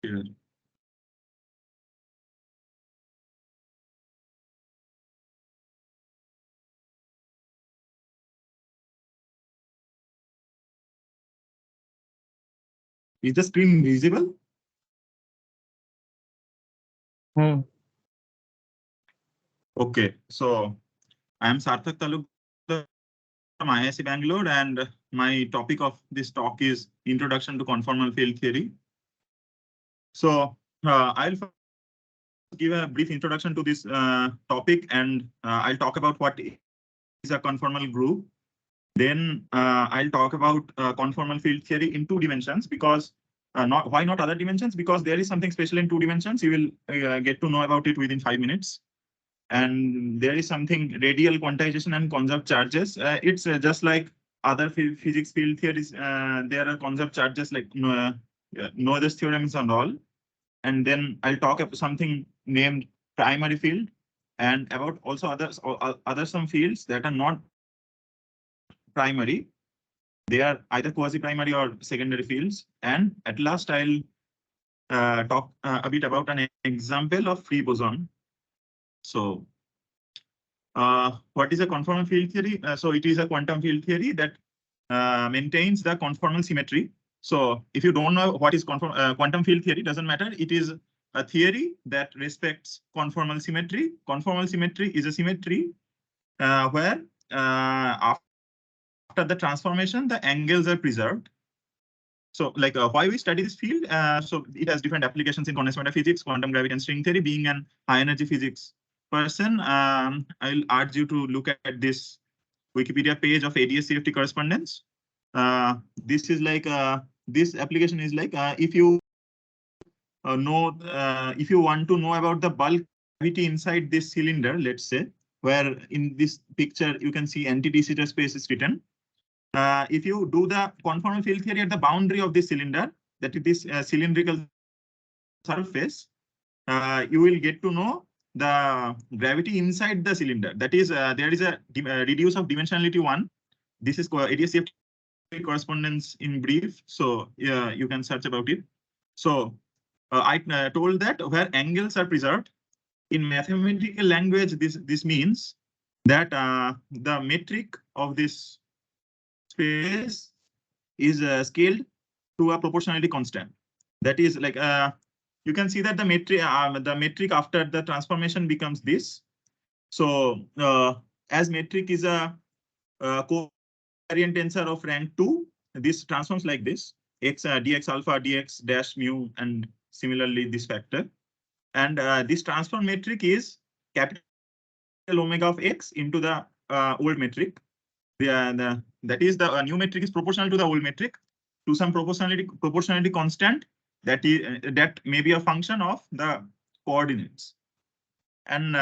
here. Is the screen visible? Okay, so I am Sarthak Talukdar from IISc Bangalore, and my topic of this talk is Introduction to Conformal Field Theory. So I'll give a brief introduction to this topic, and I'll talk about what is a conformal group. Then I'll talk about conformal field theory in 2 dimensions, because why not other dimensions? Because there is something special in 2 dimensions. You will get to know about it within 5 minutes. And there is something radial quantization and conserved charges. It's just like other physics field theories. There are conserved charges like Noether's theorems and all. And then I'll talk about something named primary field, and about also other some fields that are not primary. They are either quasi-primary or secondary fields. And at last, I'll talk a bit about an example of free boson. So what is a conformal field theory? So it is a quantum field theory that maintains the conformal symmetry. So if you don't know what is quantum field theory, doesn't matter. It is a theory that respects conformal symmetry. Conformal symmetry is a symmetry where after the transformation, the angles are preserved. So like why we study this field? So it has different applications in condensed matter physics, quantum gravity, and string theory. Being an high energy physics person, I'll urge you to look at this Wikipedia page of ADS-CFT correspondence. This is like this application is like if you if you want to know about the bulk gravity inside this cylinder, let's say, where in this picture you can see anti-de Sitter space is written. If you do the conformal field theory at the boundary of this cylinder, that is this cylindrical surface, you will get to know the gravity inside the cylinder. That is, there is a reduce of dimensionality 1. This is ADS-CFT correspondence in brief. So you can search about it. So I told that where angles are preserved in mathematical language, this means that the metric of this space is scaled to a proportionality constant. That is like you can see that the metric after the transformation becomes this. So as metric is a covariant tensor of rank 2, this transforms like this: x dx alpha dx dash mu, and similarly this factor. And this transform metric is capital omega of x into the old metric. That is the new metric is proportional to the old metric to some proportionality constant that may be a function of the coordinates. And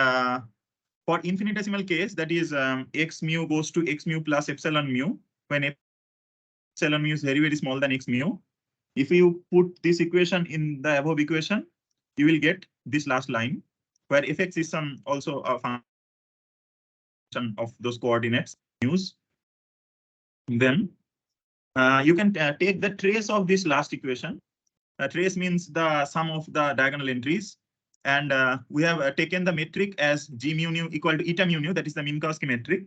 for infinitesimal case, that is x mu goes to x mu plus epsilon mu, when epsilon mu is very small than x mu. If you put this equation in the above equation, you will get this last line where fx is some also a function of those coordinates mu's. Then you can take the trace of this last equation. Trace means the sum of the diagonal entries. And we have taken the metric as g mu nu equal to eta mu nu, that is the Minkowski metric.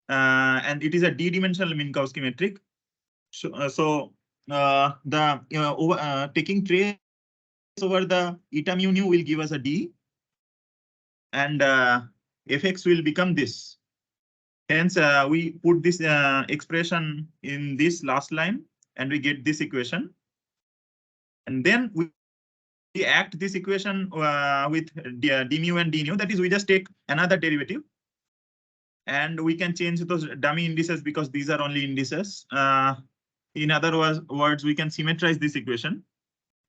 And it is a d-dimensional Minkowski metric. So taking trace over the eta mu nu will give us a d. And fx will become this. Hence, we put this expression in this last line, and we get this equation. And then we act this equation with d mu and d nu. That is, we just take another derivative, and we can change those dummy indices because these are only indices. In other words, we can symmetrize this equation,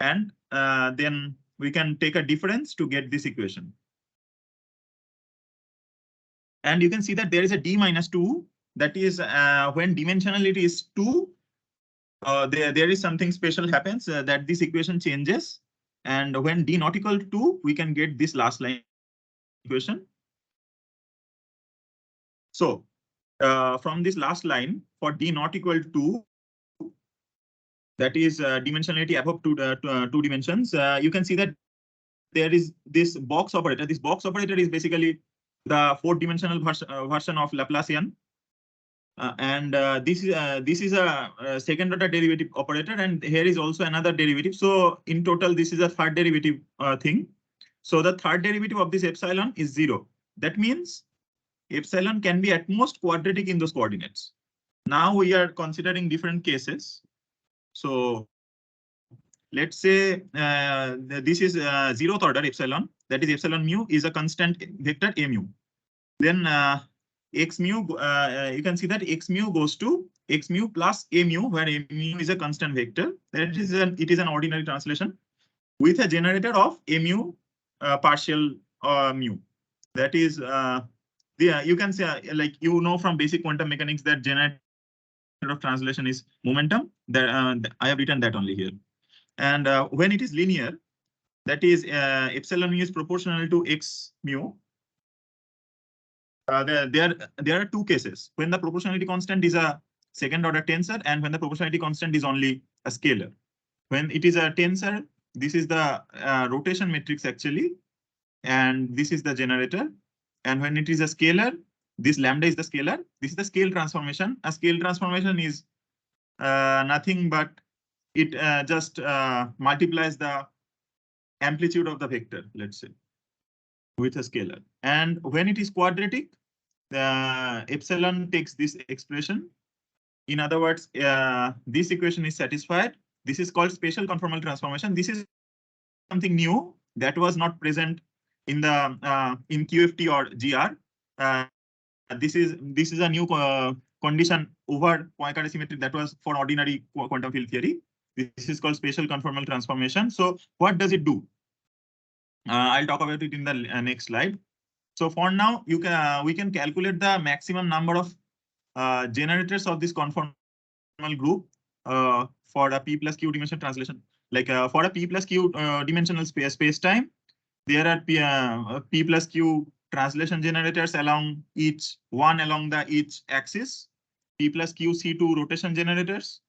and then we can take a difference to get this equation. And you can see that there is a d minus 2. That is when dimensionality is 2, there is something special happens that this equation changes. And when d not equal to 2, we can get this last line equation. So from this last line, for d not equal to 2, that is dimensionality above two dimensions. You can see that there is this box operator. This box operator is basically the fourth-dimensional version of Laplacian. This is a second order derivative operator, and here is also another derivative. So in total, this is a third derivative thing. So the third derivative of this epsilon is 0. That means epsilon can be at most quadratic in those coordinates. Now we are considering different cases. So let's say this is zeroth order epsilon, that is epsilon mu is a constant vector a mu. Then x mu, you can see that x mu goes to x mu plus a mu, where a mu is a constant vector. That is it is an ordinary translation with a generator of a mu partial mu. That is you can say like from basic quantum mechanics that generator of translation is momentum. That I have written that only here. And when it is linear, that is epsilon mu is proportional to x mu. There are two cases when the proportionality constant is a second order tensor and when the proportionality constant is only a scalar. When it is a tensor, this is the rotation matrix actually, and this is the generator. And when it is a scalar, this lambda is the scalar. This is the scale transformation. A scale transformation is nothing but it just multiplies the amplitude of the vector, let's say, with a scalar. And when it is quadratic, the epsilon takes this expression. In other words, this equation is satisfied. This is called spatial conformal transformation. This is something new that was not present in the in QFT or GR. This is a new condition over Poincare symmetry that was for ordinary quantum field theory. This is called spatial conformal transformation. So what does it do? I'll talk about it in the next slide. So for now, we can calculate the maximum number of generators of this conformal group for a p plus q dimensional translation. Like for a p plus q dimensional space time, there are p plus q translation generators along each axis, p plus q C2 rotation generators,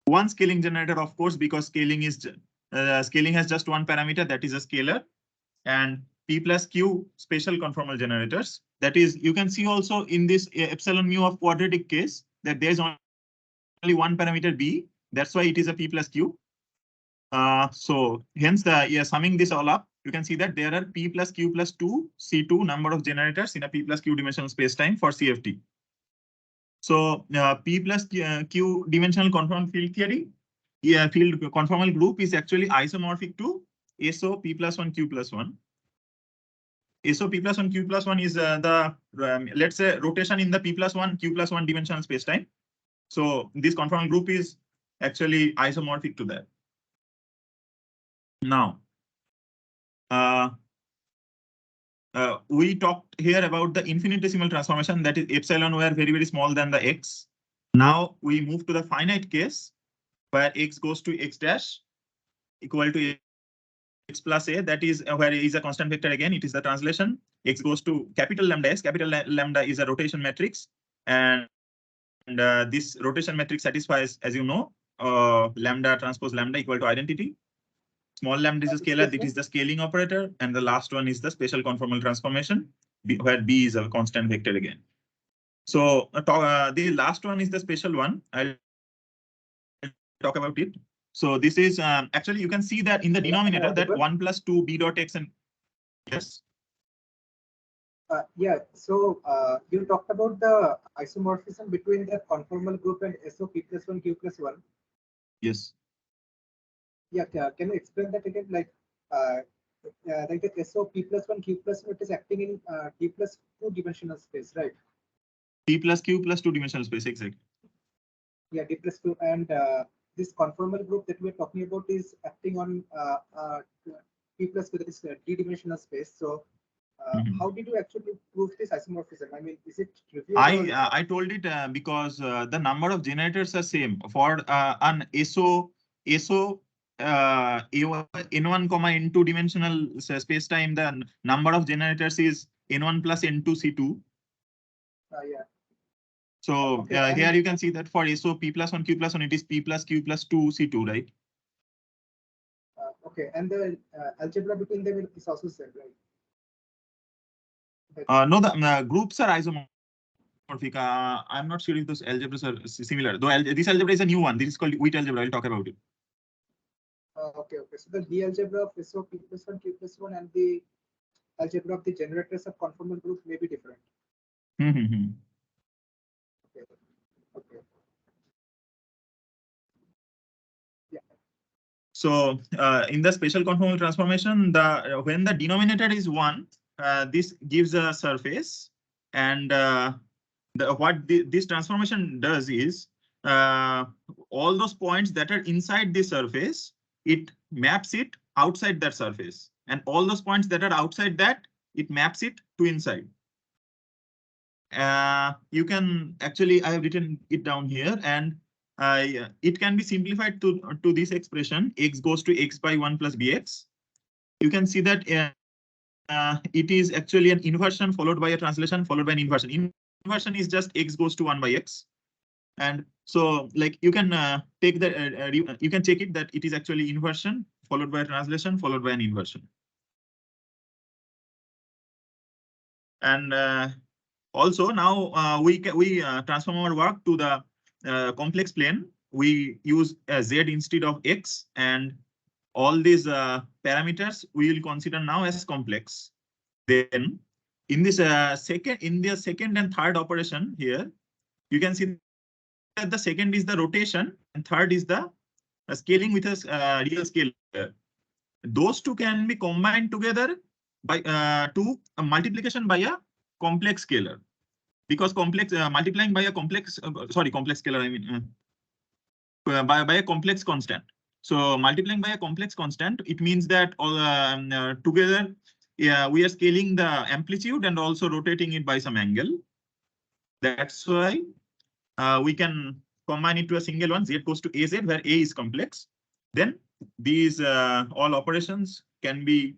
one scaling generator, of course, because scaling has just one parameter, that is a scalar, and p plus q spatial conformal generators. That is, you can see also in this epsilon mu of quadratic case that there is only one parameter b. That's why it is a p plus q. So hence summing this all up, you can see that there are p plus q plus 2 C2 number of generators in a p plus q dimensional spacetime for CFT. So p plus q dimensional conformal field theory, field conformal group is actually isomorphic to SO p plus 1 q plus 1. SO p plus 1 q plus 1 is let's say rotation in the p plus 1 q plus 1 dimensional spacetime. So this conformal group is actually isomorphic to that. Now, we talked here about the infinitesimal transformation, that is epsilon were very, very small than the x. Now we move to the finite case where x goes to x dash equal to x plus a, that is where a is a constant vector again, it is the translation. X goes to capital lambda s, capital lambda is a rotation matrix, and this rotation matrix satisfies, as you know, lambda transpose lambda equal to identity. Small lambda is a scalar, that is the scaling operator, and the last one is the spatial conformal transformation, where B is a constant vector again. So the last one is the special one. I'll talk about it. So this is actually, you can see that in the denominator that 1 plus 2 B dot x and yes. Yeah, so you talked about the isomorphism between the conformal group and SO p plus 1 q plus 1. Yes. Yeah, can you explain that again? Like the SO p plus 1 q plus 1, it is acting in t plus 2 dimensional space, right? T plus q plus 2 dimensional space, exactly. Yeah, t plus 2, and this conformal group that we're talking about is acting on t plus 2, that is d-dimensional space. So how did you actually prove this isomorphism? I mean, is it trivial? I told it because the number of generators are same for an SO n1 comma n2 dimensional space time. The number of generators is n1 plus n2 C2. Yeah. So Okay, here you can see that for SO P plus 1 Q plus 1, it is P plus Q plus 2 C2, right? Okay, and the algebra between them is also same, right? No, the groups are isomorphic. I'm not sure if those algebras are similar. Though this algebra is a new one. This is called Witt algebra. I'll talk about it. Okay. So the D algebra of SO P plus 1 Q plus 1 and the algebra of the generators of conformal group may be different. Mm-hmm. Okay. Yeah. So in the special conformal transformation, when the denominator is 1, this gives a surface, and this transformation does is all those points that are inside the surface, it maps it outside that surface, and all those points that are outside that, it maps it to inside. You can actually, I have written it down here, and it can be simplified to this expression: x goes to x by 1 plus bx. You can see that it is actually an inversion followed by a translation followed by an inversion. Inversion is just x goes to 1 by x. And so, like, you can take the you can check it that it is actually inversion followed by a translation followed by an inversion. And also now we transform our work to the complex plane. We use z instead of x, and all these parameters we will consider now as complex. Then in this second and third operation here, you can see that the second is the rotation and third is the scaling with a real scale. Those two can be combined together by to multiplication by a complex scalar, because complex multiplying by a complex complex scalar, I mean by a complex constant. So multiplying by a complex constant, it means that all together, we are scaling the amplitude and also rotating it by some angle. That's why we can combine it to a single one. Z goes to AZ, where A is complex. Then these all operations can be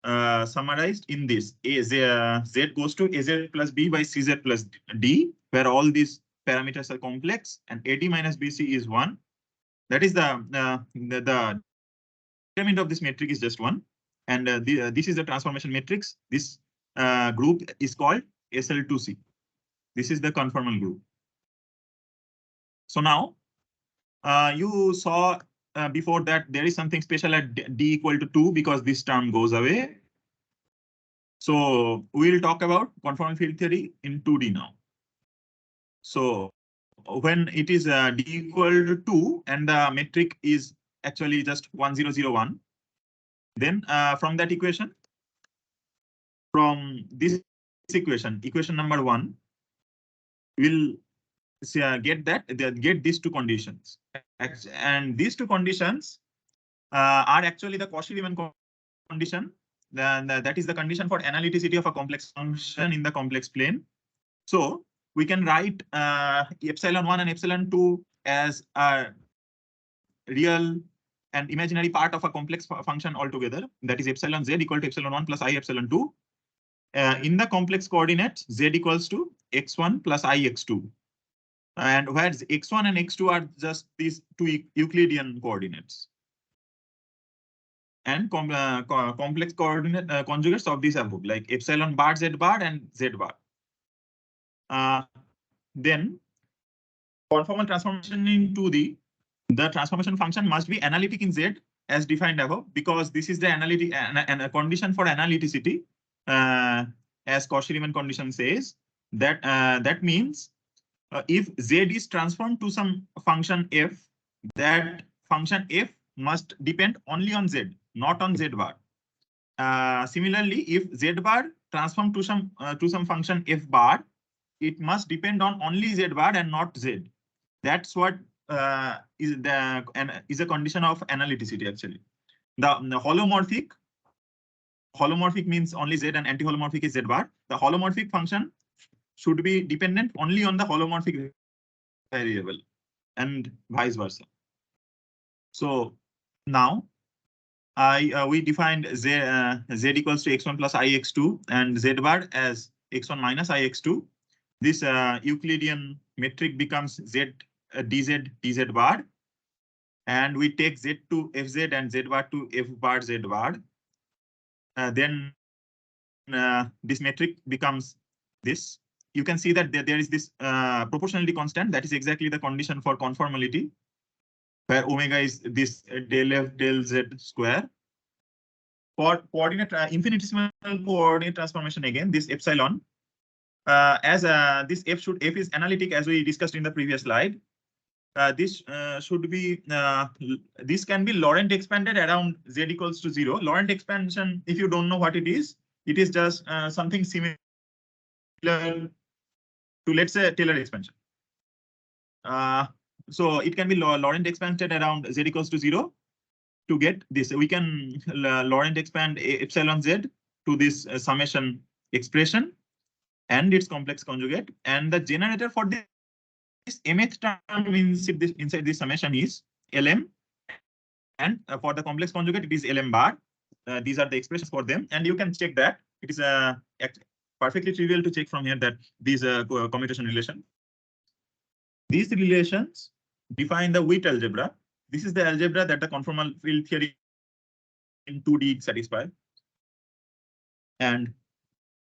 summarized in this: Z goes to AZ plus B by CZ plus D, where all these parameters are complex, and AD minus BC is 1. That is the element of this metric is just 1. And this is the transformation matrix. This group is called SL2C. This is the conformal group. So now you saw before that there is something special at D equal to 2 because this term goes away. So we'll talk about conformal field theory in 2D now. So when it is D equal to 2 and the metric is actually just 1001, then from that equation, from this equation number 1, we'll get these two conditions. And these two conditions are actually the Cauchy-Riemann condition. That is the condition for analyticity of a complex function in the complex plane. So we can write epsilon1 and epsilon2 as a real and imaginary part of a complex function altogether. That is epsilon z equal to epsilon1 plus I epsilon2. In the complex coordinates, z equals to x1 plus I x2. And where x1 and x2 are just these two Euclidean coordinates. And complex coordinate conjugates of these above, like epsilon bar z bar and z bar. Then conformal transformation in 2D, the transformation function must be analytic in Z as defined above, because this is the analytic and a condition for analyticity, as Cauchy-Riemann condition says. That that means if Z is transformed to some function f, that function f must depend only on Z, not on Z bar. Similarly, if Z bar transformed to some function f bar, it must depend on only Z bar and not Z. That's what is a condition of analyticity actually. The holomorphic means only Z and anti-holomorphic is Z bar. The holomorphic function should be dependent only on the holomorphic variable and vice versa. So now we defined Z equals to x1 plus I x2 and Z bar as x1 minus I x2. this Euclidean metric becomes Z dz dz bar, and we take Z to Fz and Z bar to F bar Z bar. Then this metric becomes this. You can see that there is this proportionality constant that is exactly the condition for conformality, where omega is this del F del Z square. For coordinate infinitesimal coordinate transformation, again this epsilon, as this F is analytic, as we discussed in the previous slide. This should be this can be Laurent expanded around Z equals to 0. Laurent expansion, if you don't know what it is just something similar to, let's say, Taylor expansion. So it can be Laurent expanded around Z equals to 0 to get this. We can Laurent expand epsilon Z to this summation expression and its complex conjugate, and the generator for this mth term means if this inside this summation is Lm, and for the complex conjugate it is Lm bar. These are the expressions for them, and you can check that it is perfectly trivial to check from here that these commutation relation. These relations define the Witt algebra. This is the algebra that the conformal field theory in 2D satisfy. And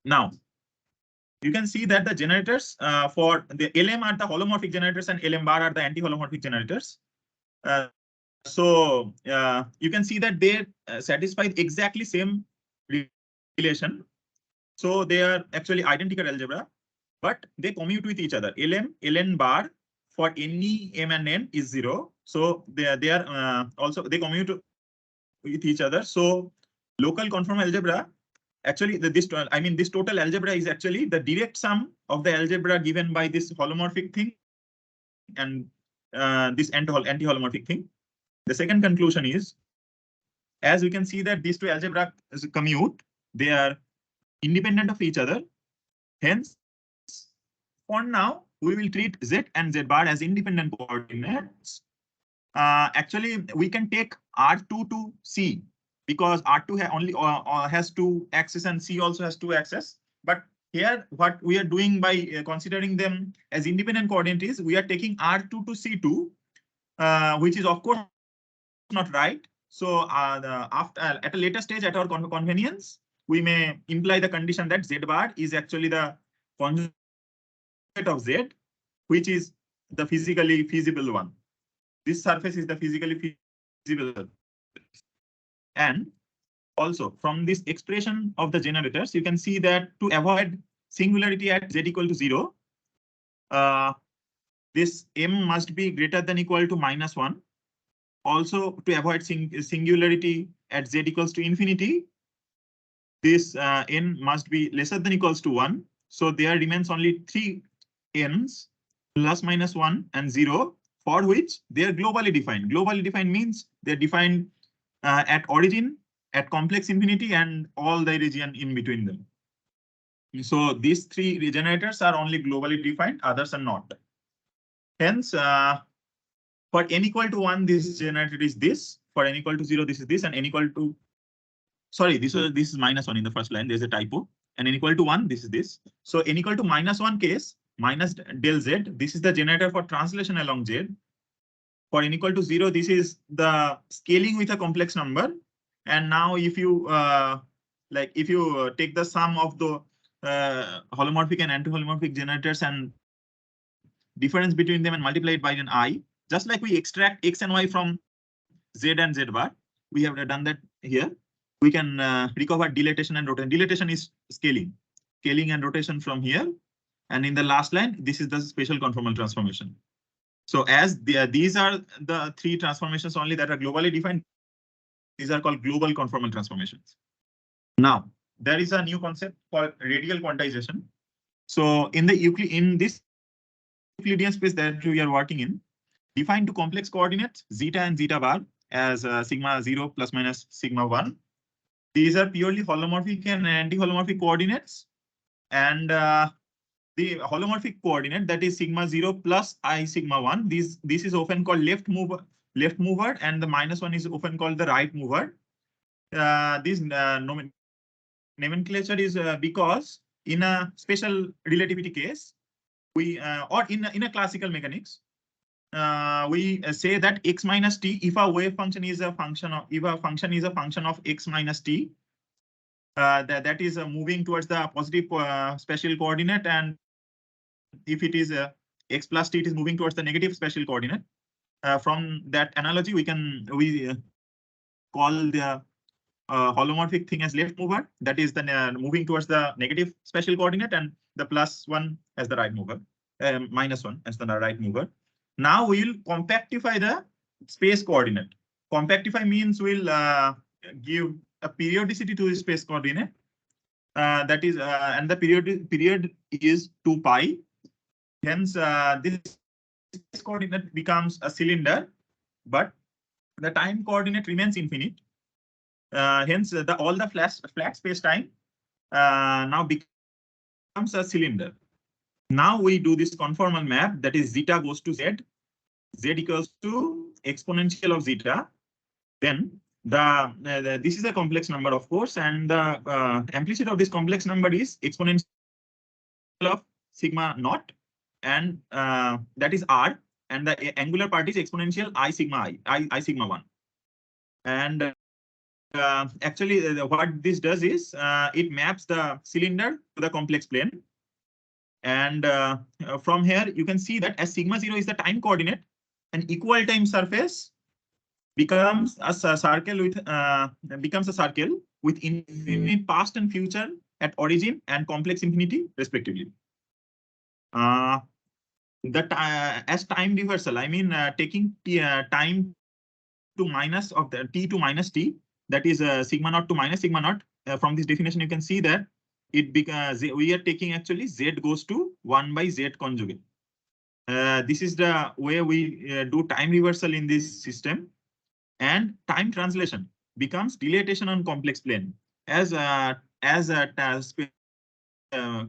now you can see that the generators for the Lm are the holomorphic generators and Lm bar are the anti-holomorphic generators. So you can see that they satisfy exactly same relation. So they are actually identical algebra, but they commute with each other. Ln bar for any m and n is 0. So they are also they commute with each other. So local conformal algebra, actually this total algebra is actually the direct sum of the algebra given by this holomorphic thing and this anti-holomorphic thing. The second conclusion is, as we can see that these two algebra commute, they are independent of each other. Hence, for now, we will treat Z and Z bar as independent coordinates. Actually, we can take R2 to C because R2 only has 2 axes and C also has 2 axes. But here, what we are doing by considering them as independent coordinates is we are taking R2 to C2, which is of course not right. So after at a later stage at our convenience, we may imply the condition that Z bar is actually the conjugate of Z, which is the physically feasible one. This surface is the physically feasible. And also from this expression of the generators, you can see that to avoid singularity at Z equal to 0, this M must be greater than equal to -1. Also, to avoid singularity at Z equals to infinity, this N must be lesser than equals to 1. So there remains only 3 N's, plus -1 and 0, for which they are globally defined. Globally defined means they're defined at origin, at complex infinity, and all the region in between them. So these 3 generators are only globally defined, others are not. Hence, for n equal to 1, this generator is this. For n equal to 0, this is this, and n equal to, sorry, this is -1 in the first line. There's a typo. And n equal to 1, this is this. So n equal to -1 case, minus del Z, this is the generator for translation along Z. For n equal to 0, this is the scaling with a complex number. And now if you take the sum of the holomorphic and anti-holomorphic generators and difference between them and multiply it by an I, just like we extract X and Y from Z and Z bar, we have done that here. We can recover dilatation and rotation. Dilatation is scaling and rotation from here. And in the last line, this is the special conformal transformation. So as these are the 3 transformations only that are globally defined, these are called global conformal transformations. Now, there is a new concept called radial quantization. So in this Euclidean space that we are working in, define 2 complex coordinates, zeta and zeta bar, as sigma 0 plus minus sigma 1. These are purely holomorphic and anti-holomorphic coordinates. And the holomorphic coordinate, that is sigma 0 plus I sigma 1, this is often called left mover, and the -1 is often called the right mover. This nomenclature is because in a special relativity case, we or in a classical mechanics, we say that x minus t, if a wave function is a function of, if a function is a function of x minus t, that is moving towards the positive spatial coordinate, and if it is x plus t, it is moving towards the negative spatial coordinate. From that analogy, we call the holomorphic thing as left mover, that is the moving towards the negative spatial coordinate, and the plus one as the right mover, minus one as the right mover. Now we will compactify the space coordinate. Compactify means we'll give a periodicity to the space coordinate. That is, and the period is 2 pi. Hence, this coordinate becomes a cylinder, but the time coordinate remains infinite. Hence, all the flat space time now becomes a cylinder. Now we do this conformal map, that is zeta goes to z, z equals to exponential of zeta. Then this is a complex number, of course, and the amplitude of this complex number is exponential of sigma naught, and that is r, and the angular part is exponential I sigma I sigma 1. And actually, what this does is it maps the cylinder to the complex plane. And from here, you can see that as sigma 0 is the time coordinate, an equal time surface becomes a circle with infinite past and future at origin and complex infinity respectively. As time reversal, I mean taking time to minus of the t to minus t, that is sigma naught to minus sigma naught. From this definition, you can see that it becomes, we are taking actually z goes to 1 by z conjugate. This is the way we do time reversal in this system. And time translation becomes dilatation on complex plane. As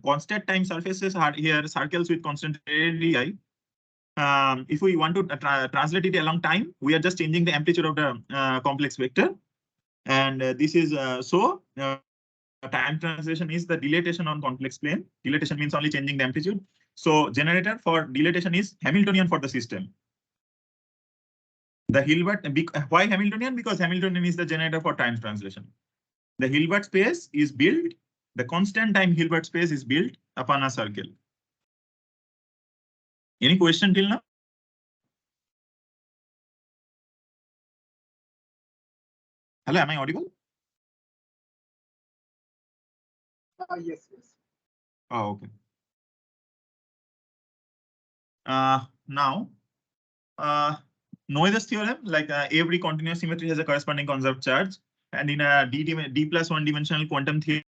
constant time surfaces are here, circles with constant radii. If we want to translate it along time, we are just changing the amplitude of the complex vector. And this is time translation is the dilatation on complex plane. Dilatation means only changing the amplitude. So generator for dilatation is Hamiltonian for the system. The Hilbert, why Hamiltonian? Because Hamiltonian is the generator for time translation. The Hilbert space is built, the constant time Hilbert space is built upon a circle. Any question till now? Hello, am I audible? Yes. Oh, okay. Now, Noether's theorem, like every continuous symmetry has a corresponding conserved charge, and in a d+1 dimensional quantum theory,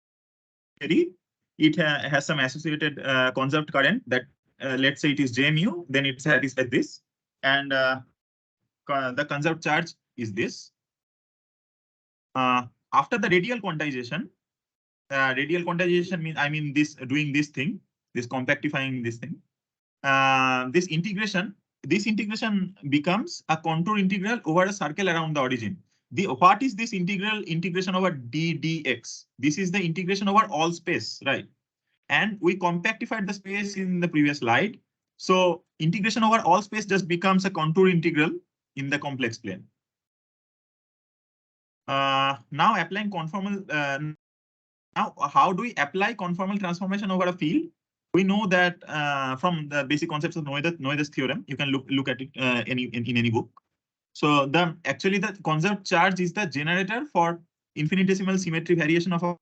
it has some associated conserved current that let's say it is J mu, then it satisfies this, and the conserved charge is this. After the radial quantization means this doing this thing, this compactifying this thing. This integration becomes a contour integral over a circle around the origin. What is this integration over dx? This is the integration over all space, right? And we compactified the space in the previous slide. So integration over all space just becomes a contour integral in the complex plane. Now applying conformal. Now, how do we apply conformal transformation over a field? We know that from the basic concepts of Noether's theorem, you can look at it in any book. So actually the conserved charge is the generator for infinitesimal symmetry variation of a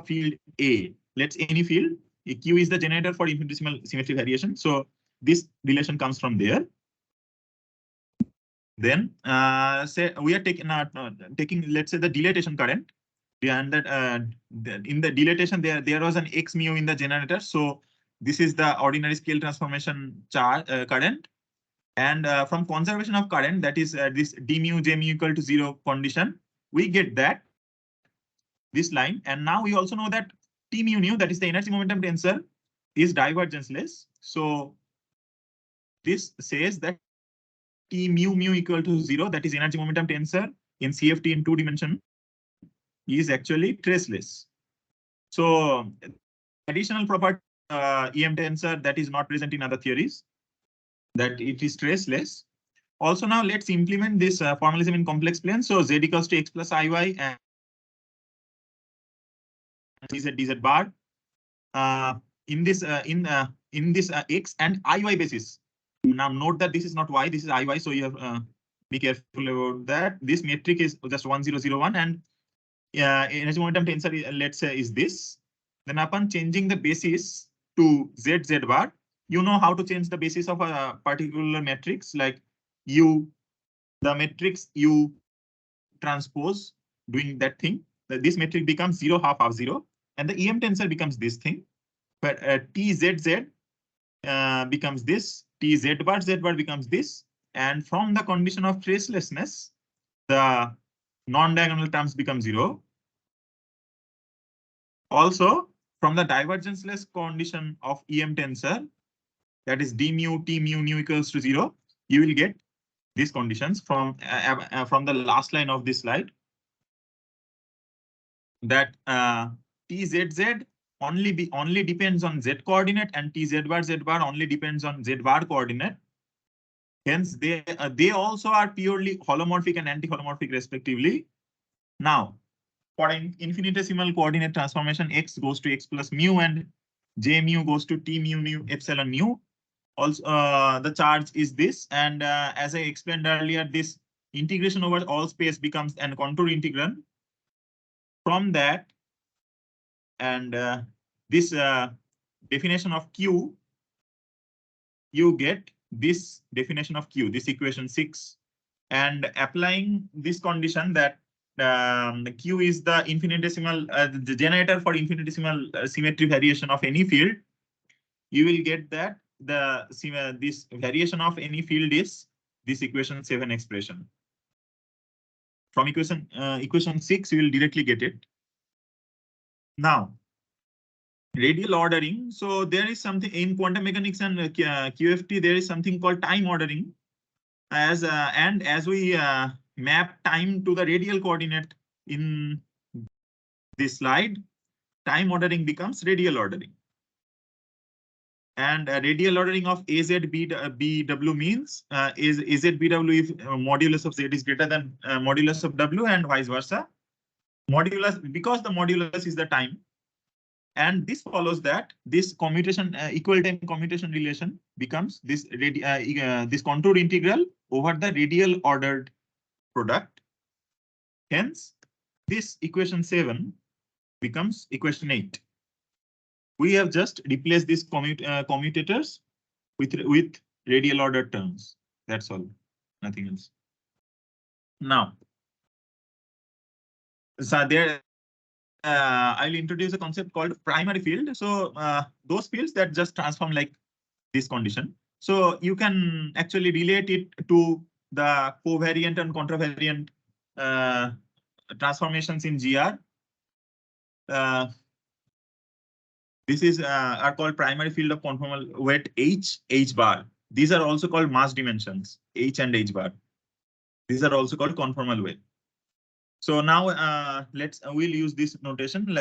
field A. Let's any field. Q is the generator for infinitesimal symmetry variation. So this relation comes from there. Then say we are taking let's say the dilatation current. And that in the dilatation there was an x mu in the generator. So this is the ordinary scale transformation charge current. And from conservation of current, that is this d mu j mu equal to 0 condition, we get that this line. And now we also know that T mu nu, that is the energy momentum tensor, is divergenceless. So this says that T mu equal to 0, that is energy momentum tensor in CFT in 2 dimension, is actually traceless. So additional property EM tensor that is not present in other theories, that it is traceless. Also, now let's implement this formalism in complex planes. So z equals to x plus iy and dz bar in this x and iy basis. Now note that this is not y, this is iy, so you have be careful about that. This metric is just 1001, and energy momentum tensor, let's say, is this. Then upon changing the basis to z bar, you know how to change the basis of a particular matrix, like the matrix U transpose, doing that thing. This metric becomes 0, half, half, 0, and the EM tensor becomes this thing, where TZZ becomes this, TZ bar, Z bar becomes this, and from the condition of tracelessness, the non-diagonal terms become 0. Also, from the divergenceless condition of EM tensor, that is d mu t mu nu equals to 0, you will get these conditions from the last line of this slide, that TZZ only depends on Z coordinate, and TZ bar only depends on Z bar coordinate. Hence, they also are purely holomorphic and anti-holomorphic respectively. Now, for an infinitesimal coordinate transformation, x goes to x plus mu and j mu goes to t mu nu epsilon mu. Also, the charge is this, and as I explained earlier, this integration over all space becomes an contour integral. From that, and this definition of Q, you get this definition of Q, this equation 6, and applying this condition that Q is the infinitesimal, the generator for infinitesimal symmetry variation of any field, you will get that this variation of any field is this equation 7 expression. From equation 6, you will directly get it. Now, radial ordering. So there is something in quantum mechanics and QFT, there is something called time ordering. As we map time to the radial coordinate in this slide, time ordering becomes radial ordering. And radial ordering of AZBW means is AZBW if modulus of Z is greater than modulus of W, and vice versa. Modulus, because the modulus is the time. And this follows that this commutation, equal time commutation relation becomes this this contour integral over the radial ordered product. Hence, this equation 7 becomes equation 8. We have just replaced these commutators with radial ordered terms. That's all, nothing else. Now, so there. I'll introduce a concept called primary field. So those fields that just transform like this condition. So you can actually relate it to the covariant and contravariant transformations in GR. This is are called primary field of conformal weight H bar. These are also called mass dimensions, H and H bar. These are also called conformal weight. So now we'll use this notation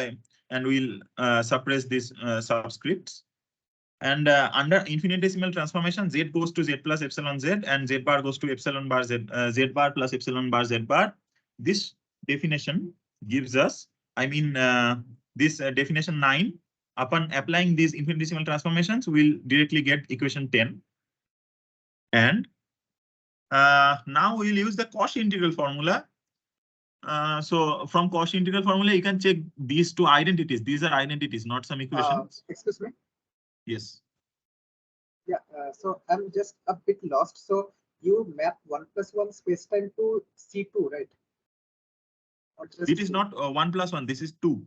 and we'll suppress these subscripts. And under infinitesimal transformation, Z goes to Z plus epsilon Z and Z bar goes to epsilon bar Z, Z bar plus epsilon bar Z bar. This definition gives us, this definition 9, upon applying these infinitesimal transformations, we'll directly get equation 10. And now we'll use the Cauchy integral formula. So from Cauchy integral formula, you can check these two identities. These are identities, not some equations. Excuse me. Yes. Yeah. So I'm just a bit lost. So you map 1 plus 1 spacetime to C2, right? It is not 1 plus 1. This is 2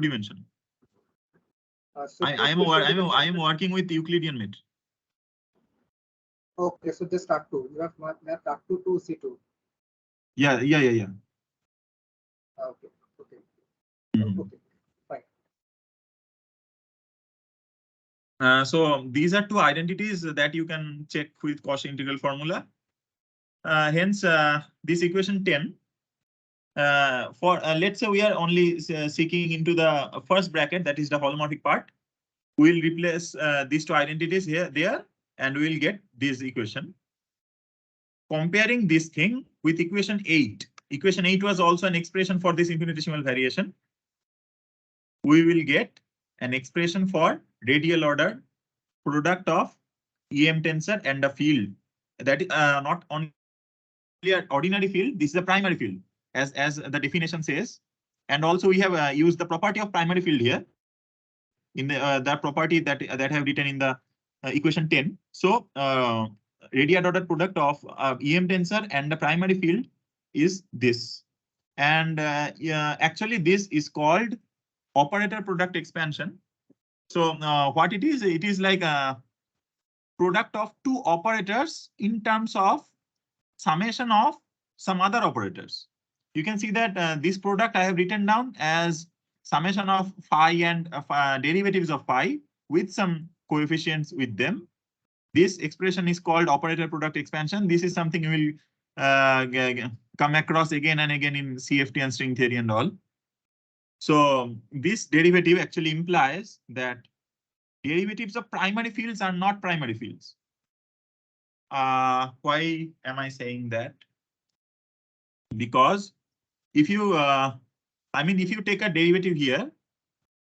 dimension. So I am working with Euclidean metric. Okay, so just R2. You have mapped R2 to C2. Yeah. Okay. Mm-hmm. Okay. Fine. So these are two identities that you can check with Cauchy integral formula. Hence, this equation 10. For let's say we are only seeking into the first bracket, that is the holomorphic part. We'll replace these two identities here, there, and we'll get this equation. Comparing this thing with equation 8. Equation 8 was also an expression for this infinitesimal variation. We will get an expression for radial order product of EM tensor and a field. That is not only an ordinary field, this is a primary field, as the definition says. And also we have used the property of primary field here in the property that I have written in the equation 10. So radial order product of EM tensor and the primary field is this. And actually this is called operator product expansion. So what it is like a product of two operators in terms of summation of some other operators. You can see that this product I have written down as summation of phi and derivatives of phi with some coefficients with them. This expression is called operator product expansion. This is something you will come across again and again in CFT and string theory and all. So this derivative actually implies that derivatives of primary fields are not primary fields. Why am I saying that? Because if you, if you take a derivative here,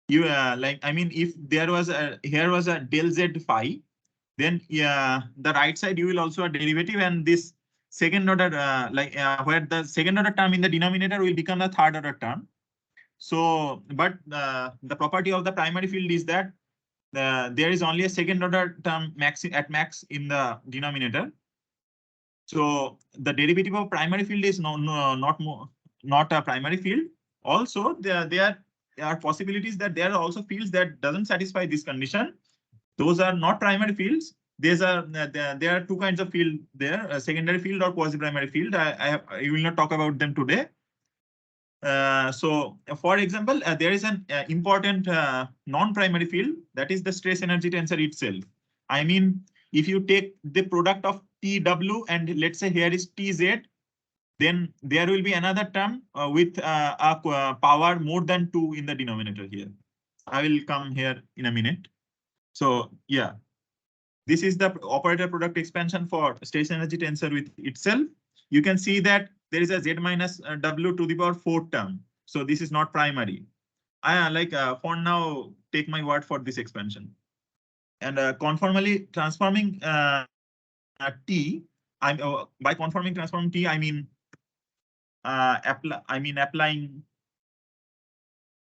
you if there was here was a del z phi, then the right side you will also a derivative, and this second order where the second order term in the denominator will become the third order term. So, but the property of the primary field is that there is only a second order term max in the denominator. So the derivative of primary field is not a primary field. Also, there are possibilities that there are also fields that doesn't satisfy this condition. Those are not primary fields. There are two kinds of field there: a secondary field or quasi-primary field. I will not talk about them today. So, for example, there is an important non-primary field, that is the stress energy tensor itself. I mean, if you take the product of TW and let's say here is TZ, then there will be another term with a power more than 2 in the denominator here. I will come here in a minute. So yeah, this is the operator product expansion for stress energy tensor with itself. You can see that there is a z minus w to the power 4 term. So this is not primary. For now, take my word for this expansion. And conformally transforming T, by conforming transforming T, I mean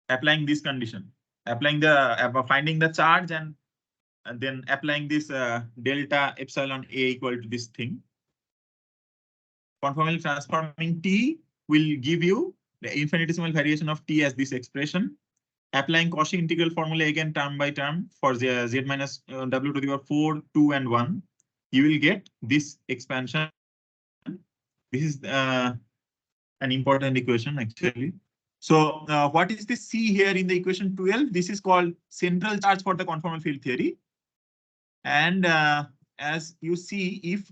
applying this condition, applying the finding the charge and then applying this delta epsilon A equal to this thing. Conformally transforming T will give you the infinitesimal variation of T as this expression. Applying Cauchy integral formula again term by term for the z minus w to the power 4, 2, and 1, you will get this expansion. This is an important equation actually. So what is the C here in the equation 12? This is called central charge for the conformal field theory. And as you see, if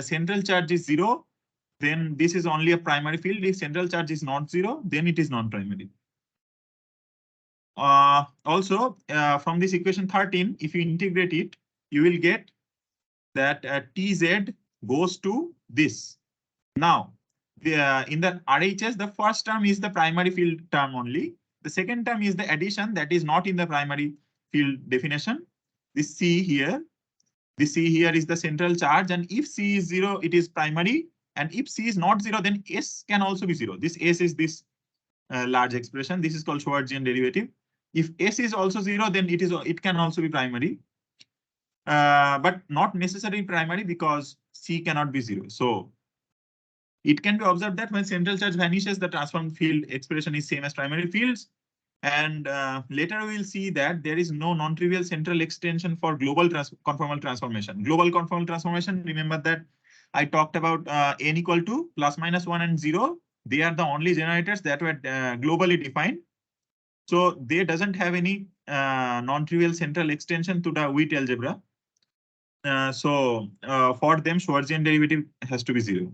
central charge is 0, then this is only a primary field. If central charge is not 0, then it is non-primary. Also, from this equation 13, if you integrate it, you will get that TZ goes to this. Now, in the RHS, the first term is the primary field term only. The second term is the addition that is not in the primary field definition. This C here is the central charge, and if C is 0, it is primary, and if C is not 0, then S can also be 0. This S is this large expression. This is called Schwarzian derivative. If S is also 0, then it can also be primary, but not necessarily primary because C cannot be 0. So it can be observed that when central charge vanishes, the transformed field expression is same as primary fields. And later we will see that there is no non-trivial central extension for global conformal transformation. Global conformal transformation, remember that I talked about n equal to plus minus 1 and 0. They are the only generators that were globally defined. So they doesn't have any non-trivial central extension to the Witt algebra. So for them, Schwarzian derivative has to be 0.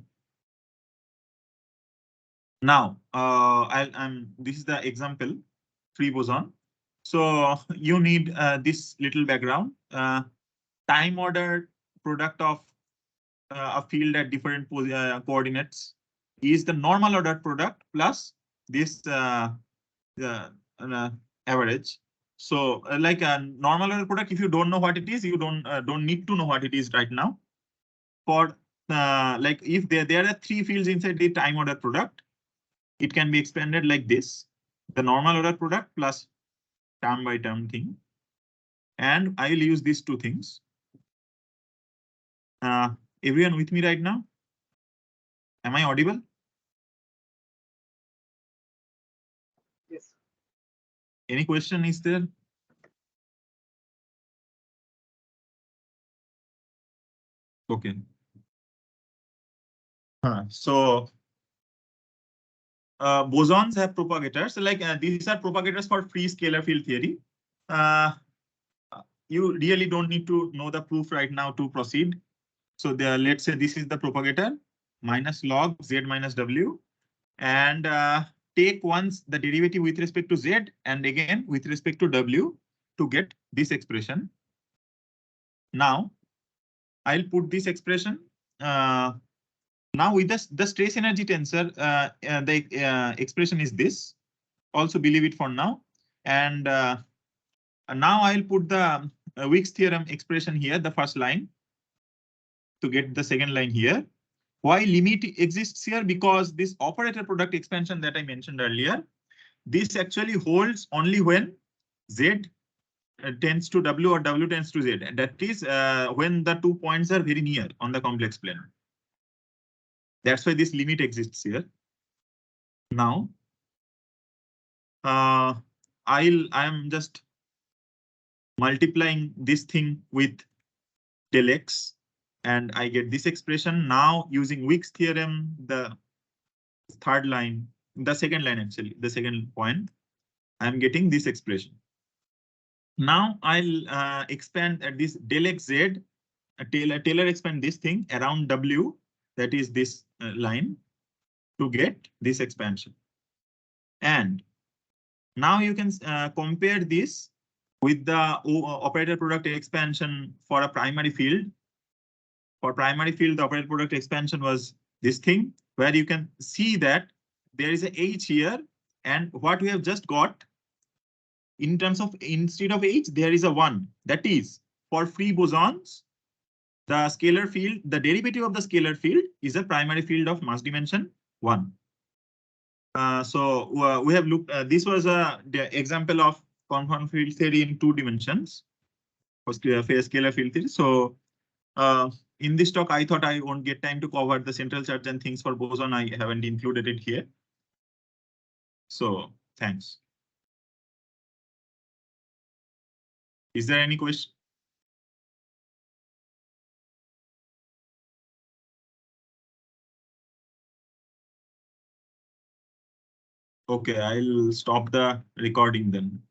Now, this is the example, free boson. So you need this little background. Time ordered product of a field at different coordinates is the normal ordered product plus this average. So like a normal ordered product, if you don't know what it is, you don't need to know what it is right now. For like if there are three fields inside the time ordered product, it can be expanded like this: the normal ordered product plus term by term thing. And I will use these two things. Everyone with me right now? Am I audible? Yes. Any question is there? Okay. So bosons have propagators. Like these are propagators for free scalar field theory. You really don't need to know the proof right now to proceed. So let's say this is the propagator minus log z minus w, and take once the derivative with respect to z and again with respect to w to get this expression. Now I'll put this expression. Now with the stress energy tensor, the expression is this. Also believe it for now. And now I'll put the Wick's theorem expression here, the first line, to get the second line here. Why limit exists here? Because this operator product expansion that I mentioned earlier, this actually holds only when z tends to w or w tends to z. And that is when the 2 points are very near on the complex plane. That's why this limit exists here. Now, I'm just multiplying this thing with del x, and I get this expression. Now using Wick's theorem, the third line, the second line actually, the second point, I'm getting this expression. Now I'll expand at this del x z, Taylor expand this thing around w, that is this line, to get this expansion. And now you can compare this with the operator product expansion for a primary field. For primary field, the operator product expansion was this thing, where you can see that there is a h here, and what we have just got in terms of instead of h, there is a 1. That is, for free bosons, the scalar field, the derivative of the scalar field is a primary field of mass dimension 1. So we have looked, this was the example of conformal field theory in 2 dimensions for scalar field theory. So in this talk, I thought I won't get time to cover the central charge and things for boson. I haven't included it here. So thanks. Is there any question? Okay, I'll stop the recording then.